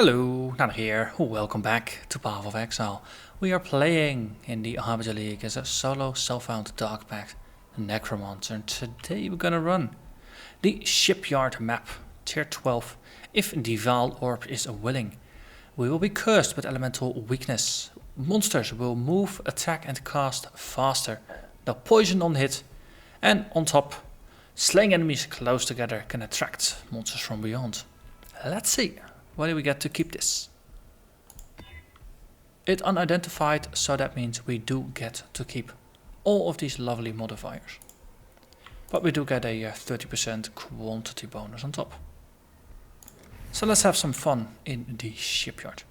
Hello, Narnach here. Welcome back to Path of Exile. We are playing in the Harbinger League as a solo self-found Dark Pact Necromancer, and today we're gonna run the Shipyard map, tier 12. If the Vaal orb is willing, we will be cursed with elemental weakness. Monsters will move, attack and cast faster. They'll poison on hit, and on top, slaying enemies close together can attract monsters from beyond. Let's see. Why do we get to keep this? It's unidentified, so that means we do get to keep all of these lovely modifiers. But we do get a 30% quantity bonus on top. So let's have some fun in the Shipyard.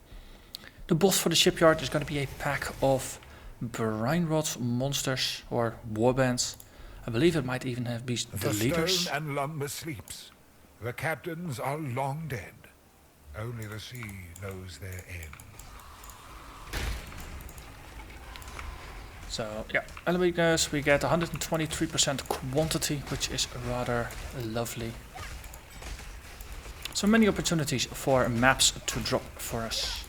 The boss for the Shipyard is going to be a pack of Brine Rot monsters or warbands. I believe it might even have been the leaders. The stone and lumber sleeps. The captains are long dead. Only the sea knows their end. So yeah, elevators we get 123% quantity, which is rather lovely. So many opportunities for maps to drop for us.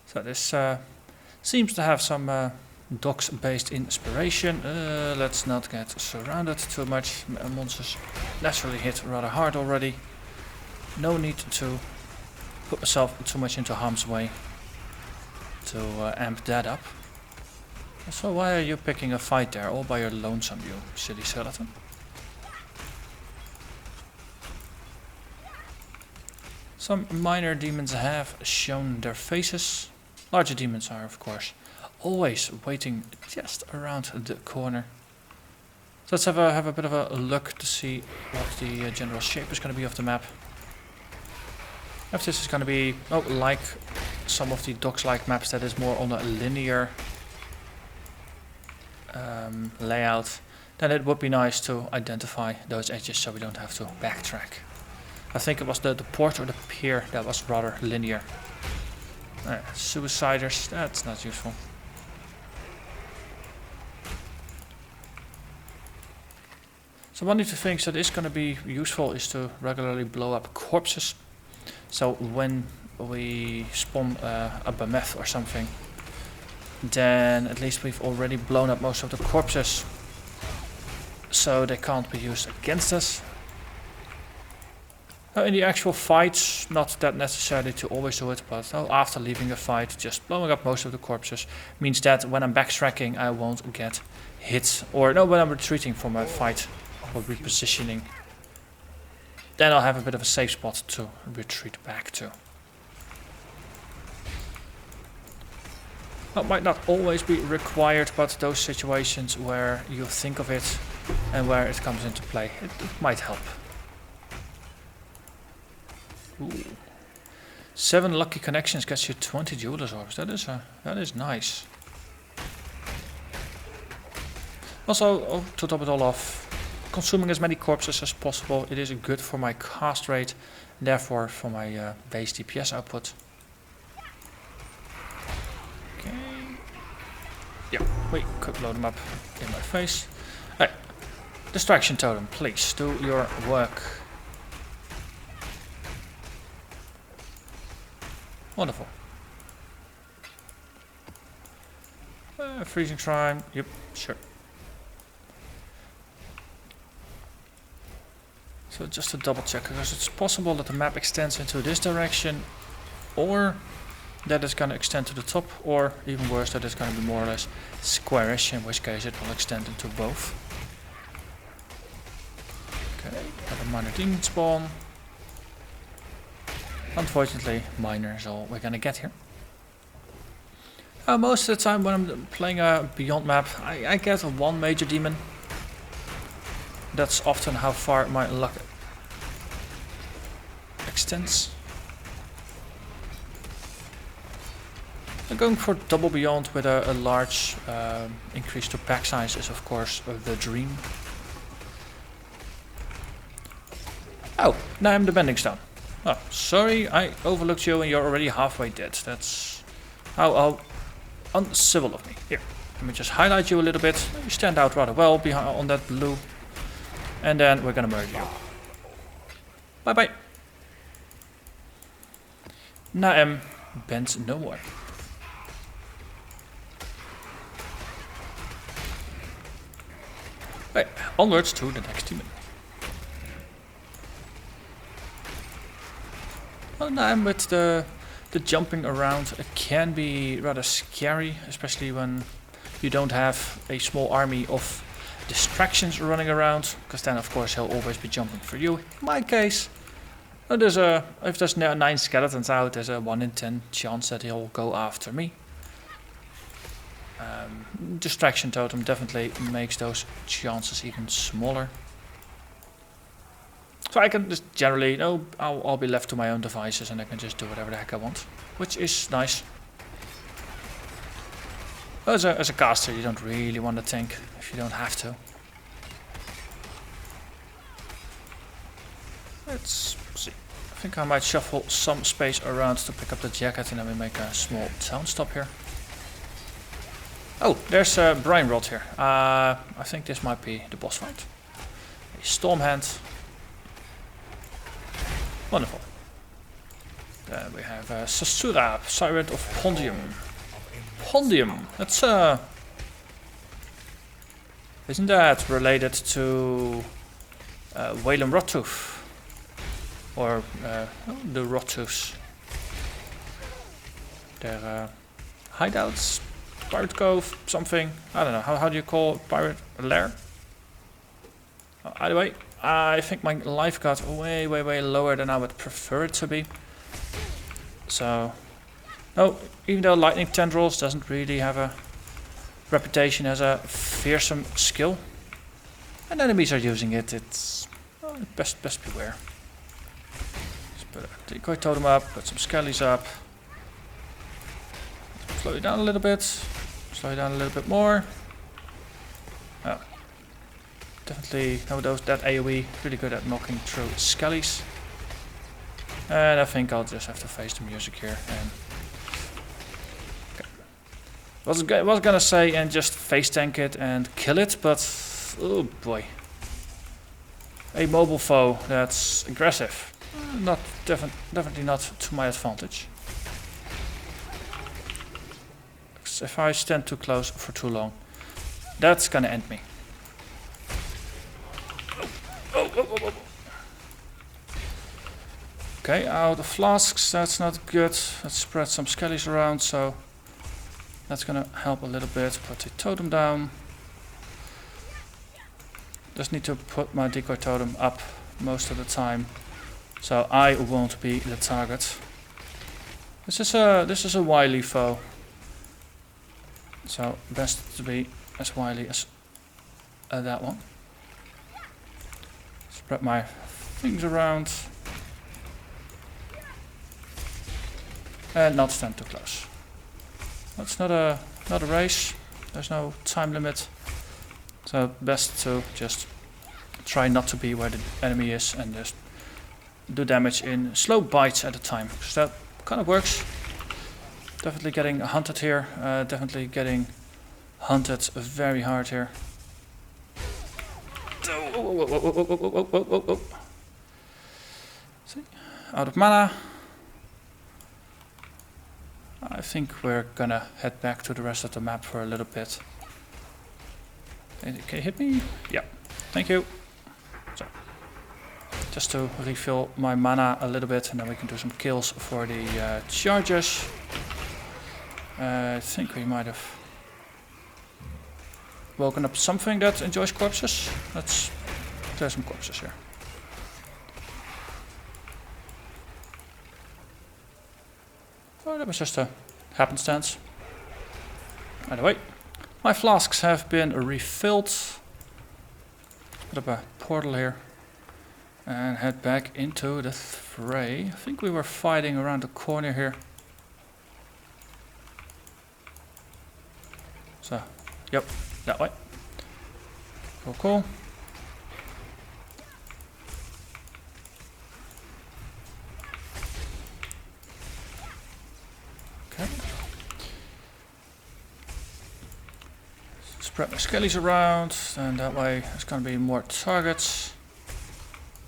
So this seems to have some docks-based inspiration. Let's not get surrounded too much. Monsters naturally hit rather hard already. No need to put myself too much into harm's way to amp that up. So why are you picking a fight there all by your lonesome, you silly skeleton? Some minor demons have shown their faces. Larger demons are, of course, always waiting just around the corner. So let's have a bit of a look to see what the general shape is going to be of the map. If this is going to be, like some of the docks-like maps that is more on a linear layout, then it would be nice to identify those edges so we don't have to backtrack. I think it was the port or the pier that was rather linear. Suiciders, that's not useful. So one of the things that is going to be useful is to regularly blow up corpses. So when we spawn a behemoth or something, then at least we've already blown up most of the corpses, so they can't be used against us. In the actual fights, not that necessarily to always do it, but after leaving a fight, just blowing up most of the corpses means that when I'm backtracking I won't get hit, or no, when I'm retreating from a fight or repositioning, then I'll have a bit of a safe spot to retreat back to. That might not always be required, but those situations where you think of it and where it comes into play, it might help. Ooh. 7 lucky connections gets you 20 jeweler's orbs. That is nice. Also, to top it all off, consuming as many corpses as possible. It is good for my cast rate, and therefore for my base DPS output. Okay. Yeah, we could blow them up in my face. Hey, distraction totem, please do your work. Wonderful. Freezing shrine. Yep, sure. So just to double check, because it's possible that the map extends into this direction, or that it's going to extend to the top, or even worse, that it's going to be more or less squarish, in which case it will extend into both. Okay, got a minor demon spawn. Unfortunately, minor is all we're gonna get here. Most of the time when I'm playing a Beyond map, I get one major demon. That's often how far my luck extends. And going for double Beyond with a large increase to pack size is of course the dream. Oh, now I'm the Bending Stone. Oh, sorry, I overlooked you and you're already halfway dead. That's... I'll uncivil of me. Here, let me just highlight you a little bit. You stand out rather well behind on that blue. And then we're gonna murder you. Bye bye. Naem bends no more. Right, onwards to the next demon. Well, Naem with the jumping around, it can be rather scary, especially when you don't have a small army of distractions running around, because then of course he'll always be jumping for you. In my case, if there's 9 skeletons out, there's a 1 in 10 chance that he'll go after me. Distraction totem definitely makes those chances even smaller. So I can just generally, I'll be left to my own devices and I can just do whatever the heck I want, which is nice. As a caster, you don't really want to think if you don't have to. Let's see. I think I might shuffle some space around to pick up the jacket and then we make a small town stop here. Oh, there's a Brine Rod here. I think this might be the boss fight. A Storm Hand. Wonderful. Then we have Sasura, Siren of Pondium. Pondium, that's isn't that related to Whalem Rottooth? Or the Rottooths? Their hideouts? Pirate Cove, something. I don't know. How do you call pirate lair? Either way, I think my life got way lower than I would prefer it to be. So, even though Lightning Tendrils doesn't really have a reputation as a fearsome skill, and enemies are using it, it's best beware. Just put a decoy totem up, put some skellies up. Slow you down a little bit. Slow you down a little bit more. Oh. Definitely that AoE really good at knocking through skellies. And I think I'll just have to face the music here. And okay. Was gonna say and just face tank it and kill it, but oh boy. A mobile foe that's aggressive. Definitely not to my advantage. If I stand too close for too long, that's gonna end me. Oh. Okay, out of flasks, that's not good. Let's spread some skellies around, so that's gonna help a little bit. Put the totem down. Just need to put my decoy totem up most of the time, so I won't be the target. This is a wily foe. So best to be as wily as that one. Spread my things around. And not stand too close. That's not a race. There's no time limit. So best to just try not to be where the enemy is and just do damage in slow bites at a time. Because that kind of works. Definitely getting hunted here. Definitely getting hunted very hard here. Oh. See? Out of mana. I think we're gonna head back to the rest of the map for a little bit. Can you hit me? Yeah. Thank you. So, just to refill my mana a little bit and then we can do some kills for the chargers. I think we might have woken up something that enjoys corpses. Let's clear some corpses here. Oh, that was just a happenstance. Either way, my flasks have been refilled. Put up a portal here and head back into the fray. I think we were fighting around the corner here. So, yep, that way. Cool. Okay. Spread my skellies around, and that way there's gonna be more targets.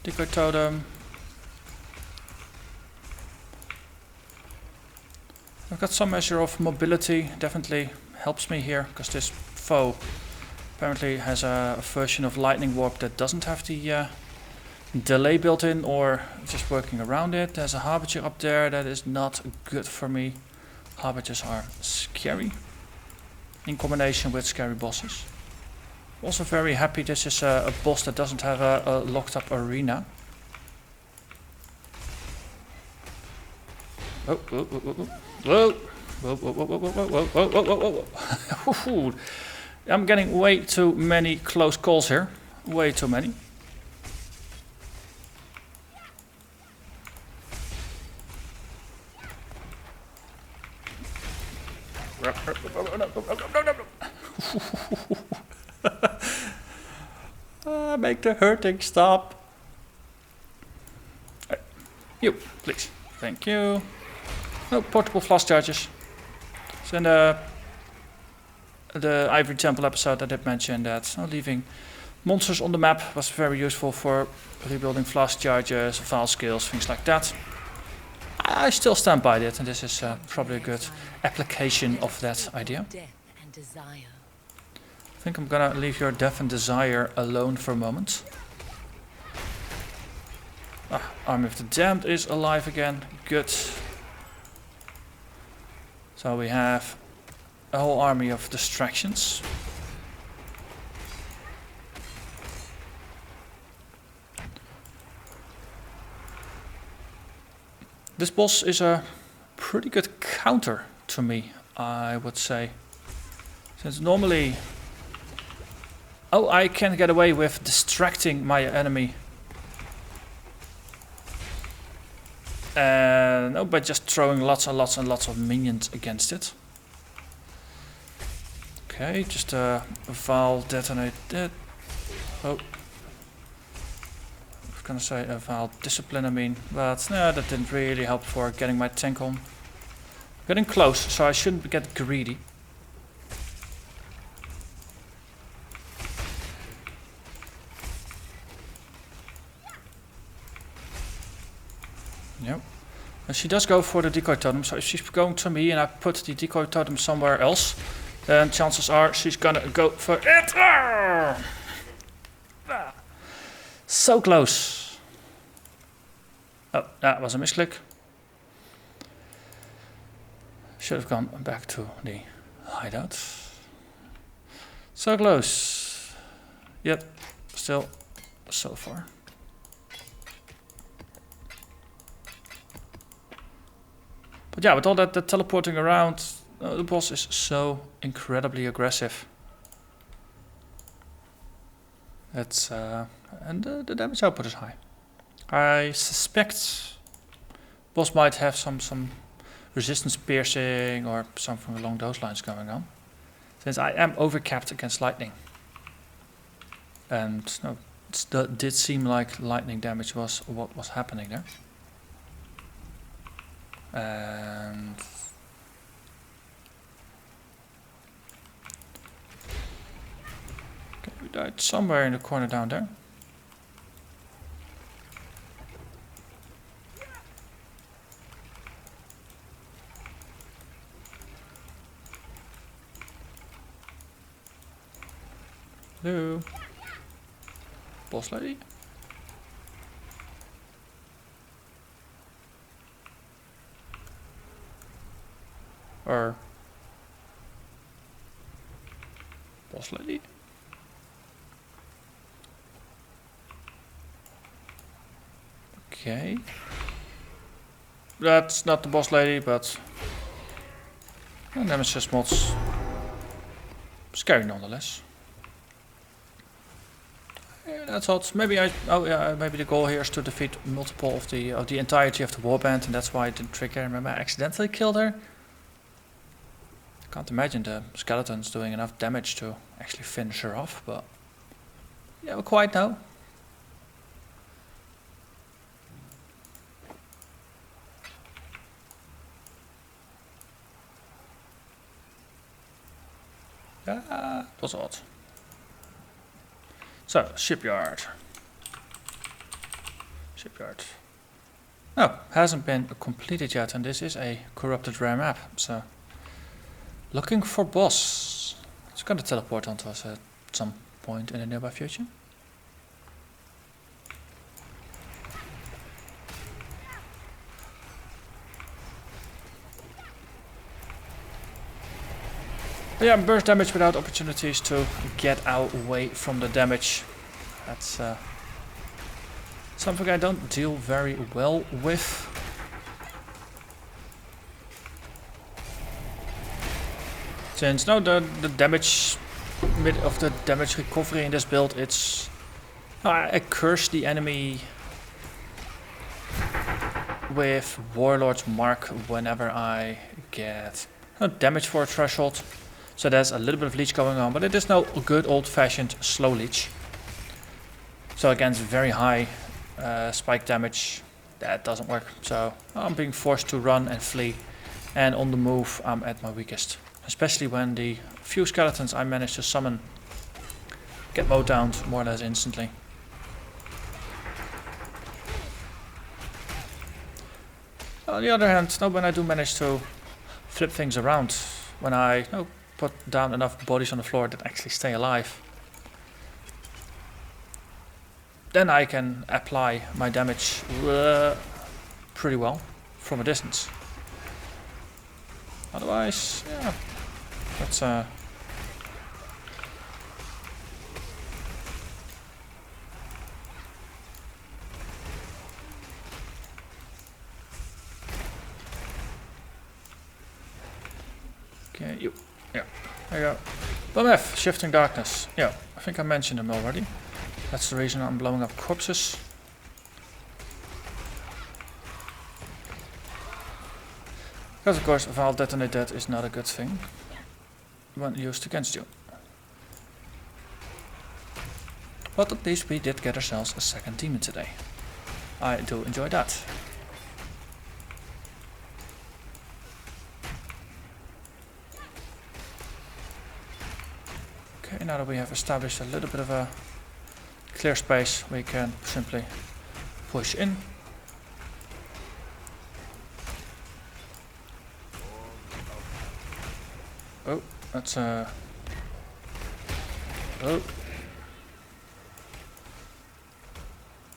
Decoy totem. I've got some measure of mobility, definitely helps me here, because this foe apparently has a version of lightning warp that doesn't have the delay built in, or just working around it. There's a Harbinger up there that is not good for me. Harbingers are scary, in combination with scary bosses. Also very happy this is a boss that doesn't have a locked up arena. Oh, whoa, whoa, whoa, whoa. Whoa, whoa, whoa, whoa, whoa, whoa, whoa, whoa, whoa, whoa. I'm getting way too many close calls here. Way too many. Make the hurting stop. You, please. Thank you. No portable flask charges. So in the Ivory Temple episode I did mention that leaving monsters on the map was very useful for rebuilding flask charges, Vaal skills, things like that. I still stand by it, and this is probably a good application of that idea. I think I'm gonna leave your Death and Desire alone for a moment. Army of the Damned is alive again. Good. So we have a whole army of distractions. This boss is a pretty good counter to me, I would say. Since normally... Oh, I can get away with distracting my enemy. No, by just throwing lots and lots and lots of minions against it. Okay, just a Vaal detonate that. Oh. I was gonna say a Vaal discipline, I mean, but no, that didn't really help for getting my tank on. Getting close, so I shouldn't get greedy. Yep. And she does go for the decoy totem, so if she's going to me and I put the decoy totem somewhere else, then chances are she's gonna go for it. So close. Oh, that was a misclick. Should have gone back to the hideout. So close. Yep, still so far. But yeah, with all that teleporting around, the boss is so incredibly aggressive. It's and the damage output is high. I suspect boss might have some resistance piercing or something along those lines going on, since I am overcapped against lightning. And no, it did seem like lightning damage was what was happening there. And okay, we died somewhere in the corner down there. Hello, boss lady. Or boss lady? Okay. That's not the boss lady, but Nemesis mods. Scary nonetheless. Yeah, that's odd. Maybe maybe the goal here is to defeat multiple of the entirety of the warband, and that's why it didn't trigger. Remember, I accidentally killed her. Can't imagine the skeletons doing enough damage to actually finish her off, but yeah, we're quite now. Yeah, it was odd. So, Shipyard. Shipyard. No, hasn't been completed yet, and this is a corrupted rare map, so... Looking for boss. It's gonna teleport onto us at some point in the nearby future. But yeah, burst damage without opportunities to get away from the damage. That's something I don't deal very well with. Since no, the damage of the damage recovery in this build, it's I curse the enemy with Warlord's Mark whenever I get damage for a threshold. So there's a little bit of leech going on, but it is no good old-fashioned slow leech. So against very high spike damage, that doesn't work. So I'm being forced to run and flee, and on the move I'm at my weakest. Especially when the few skeletons I managed to summon get mowed down more or less instantly. On the other hand, when I do manage to flip things around, when I put down enough bodies on the floor that actually stay alive, then I can apply my damage pretty well from a distance. Otherwise, yeah, that's okay, you, yeah, there you go. BMF, Shifting Darkness. Yeah, I think I mentioned them already. That's the reason I'm blowing up corpses. Because of course, Vaal Detonate Dead is not a good thing when used against you. But at least we did get ourselves a second demon today. I do enjoy that. Okay, now that we have established a little bit of a clear space, we can simply push in. Oh, that's oh.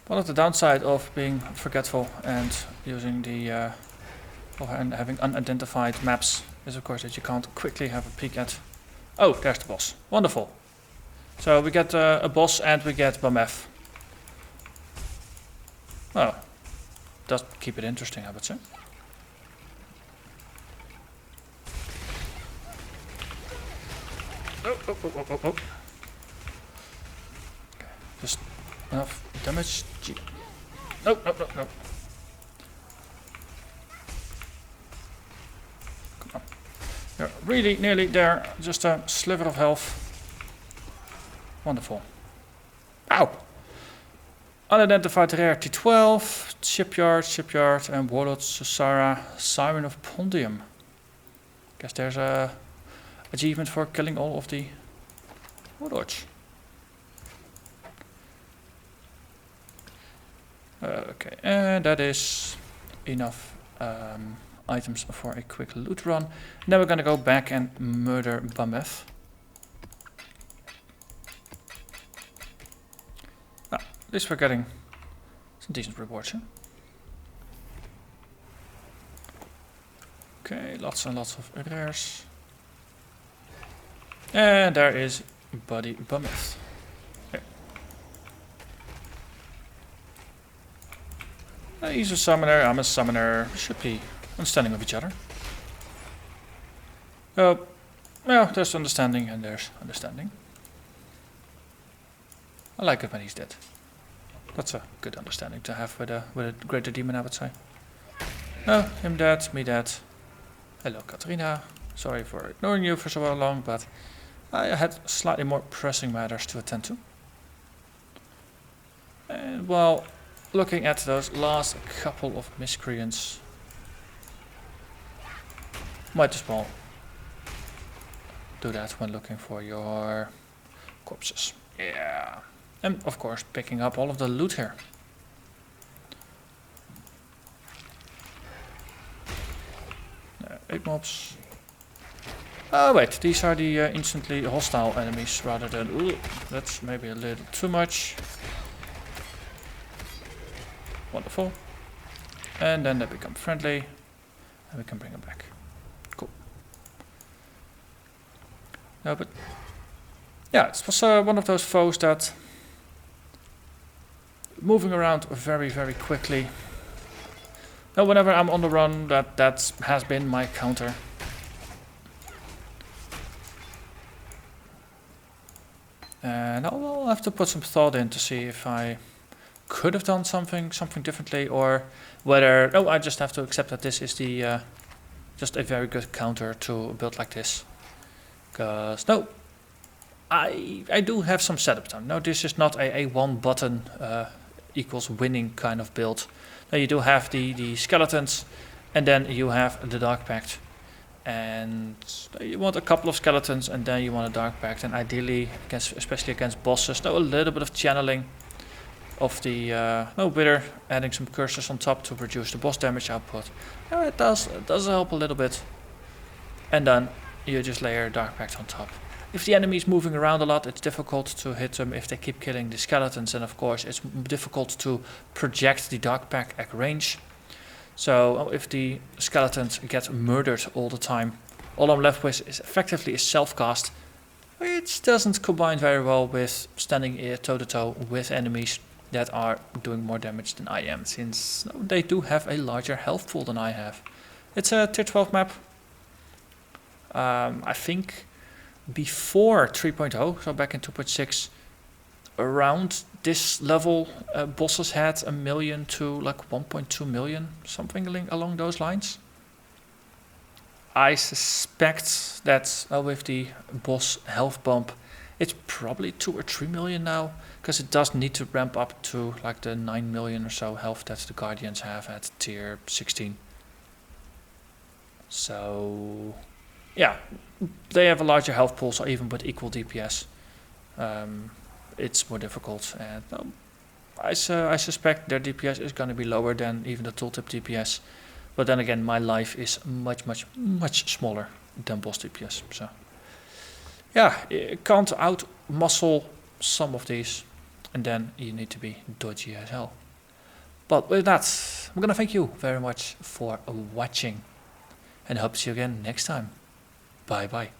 One of the downside of being forgetful and using the and having unidentified maps is of course that you can't quickly have a peek at. Oh, there's the boss. Wonderful. So we get a boss and we get BMF. Oh, does keep it interesting, I would say. Oh. Okay. Just enough damage. No. Come on. You're really nearly there. Just a sliver of health. Wonderful. Ow! Unidentified rare T12, Shipyard, and Warlord Susara, Siren of Pondium. Guess there's a achievement for killing all of the Warlords. Okay, and that is enough items for a quick loot run. Now we're gonna go back and murder BMF. At least we're getting some decent rewards here. Okay, lots and lots of rares. And there is Buddy BMF. Okay. He's a summoner, I'm a summoner. Should be understanding of each other. Oh, well, there's understanding and there's understanding. I like it when he's dead. That's a good understanding to have with a greater demon, I would say. Oh, him dead, me dead. Hello, Katarina. Sorry for ignoring you for so long, but I had slightly more pressing matters to attend to. And while looking at those last couple of miscreants, might as well do that when looking for your corpses. Yeah. And of course picking up all of the loot here. Eight mobs. Oh wait, these are the instantly hostile enemies rather than... Ooh, that's maybe a little too much. Wonderful. And then they become friendly. And we can bring them back. Cool. No, but... yeah, it was one of those foes that... moving around very, very quickly. Now, whenever I'm on the run, that has been my counter. And I'll have to put some thought in to see if I could have done something differently, or whether I just have to accept that this is the just a very good counter to a build like this. Because I do have some setup time. No, this is not a one button equals winning kind of build. Now you do have the skeletons, and then you have the Dark Pact. And you want a couple of skeletons, and then you want a Dark Pact, and ideally, especially against bosses, a little bit of channeling of the wither, adding some curses on top to reduce the boss damage output. It does help a little bit. And then you just layer Dark Pact on top. If the enemy is moving around a lot, it's difficult to hit them if they keep killing the skeletons, and of course it's difficult to project the Dark Pact at range. So if the skeletons get murdered all the time, all I'm left with is effectively a self-cast, which doesn't combine very well with standing toe-to-toe with enemies that are doing more damage than I am, since they do have a larger health pool than I have. It's a tier 12 map. I think before 3.0, so back in 2.6, around this level, bosses had 1 million to like 1.2 million, something along those lines. I suspect that with the boss health bump, it's probably 2 or 3 million now, because it does need to ramp up to like the 9 million or so health that the Guardians have at tier 16. So yeah, they have a larger health pool, so even with equal DPS, it's more difficult. And I suspect their DPS is going to be lower than even the tooltip DPS. But then again, my life is much smaller than boss DPS. So yeah, you can't out muscle some of these, and then you need to be dodgy as hell. But with that, I'm gonna thank you very much for watching, and hope to see you again next time. Bye bye.